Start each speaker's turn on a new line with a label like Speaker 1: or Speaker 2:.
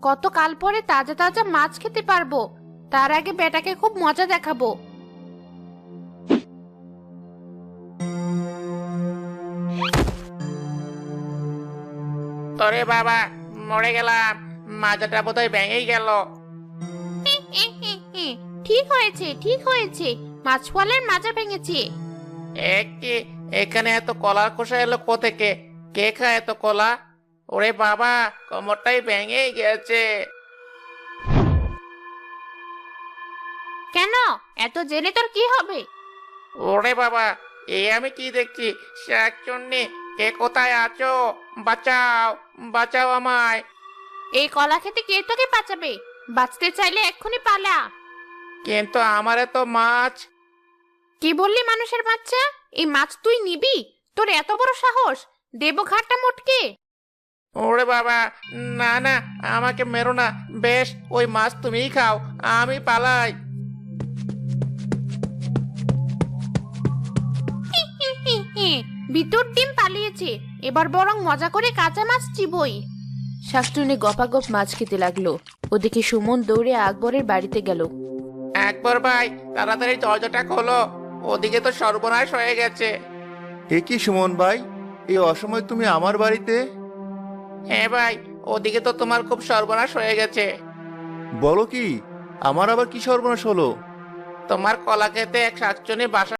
Speaker 1: কত কাল পরে তাজা তাজা মাছ খেতে পারবো। তার আগে বেটাকে খুব মজা দেখাবো।
Speaker 2: ওরে বাবা, মরে গেলাম। মাজাটা বোধহয় ভেঙেই গেল।
Speaker 1: ঠিক হয়েছে, ঠিক হয়েছে, মাছওয়ালার মাজা ভেঙেছে।
Speaker 2: কি, এখানে এত কলার খোসা এলো কোত্থেকে? কে খায় এত কলা? ওরে বাবা, কোমরটাই ভেঙেই গেছে।
Speaker 1: কেন? এত জেনে তোর কি হবে?
Speaker 2: ওরে বাবা, আমি কি দেখছি? শাকচুন্নি, কে কোথায় আছো? বাঁচাও, বাঁচাও আমায়।
Speaker 1: এই কলা খেতে কে তোকে বাঁচাবে? বাঁচতে চাইলে এক্ষুনি পালা।
Speaker 2: কিন্তু আমারে তো মাছ।
Speaker 1: কি বললি মানুষের বাচ্চা? এই মাছ তুই নিবি? তোর এত বড় সাহস! দেবো ঘাটটা মোটকে।
Speaker 2: ওরে বাবা, না না, আমাকে মেরো না। বেশ, ওই মাছ তুমিই খাও, আমি পালাই।
Speaker 1: ভিতর ডিম পালিয়েছে, এবার বরং মজা করে কাঁচা মাছ চিবই। শাকচুন্নি গপাগপ মাছ খেতে লাগলো। ওদিকে সুমন দৌড়ে আকবরের বাড়িতে গেল।
Speaker 2: একবার ভাই, তাড়াতাড়ি দরজাটা খোলো, ওদিকে তো সর্বনাশ হয়ে গেছে।
Speaker 3: এ কি সুমন ভাই, এই অসময় তুমি আমার বাড়িতে?
Speaker 2: হ্যাঁ ভাই, ওদিকে তো তোমার খুব সর্বনাশ হয়ে গেছে।
Speaker 3: বলো কি, আমার আবার কি সর্বনাশ হলো?
Speaker 2: তোমার কলা খেতে এক শাকচুন্নি বাসা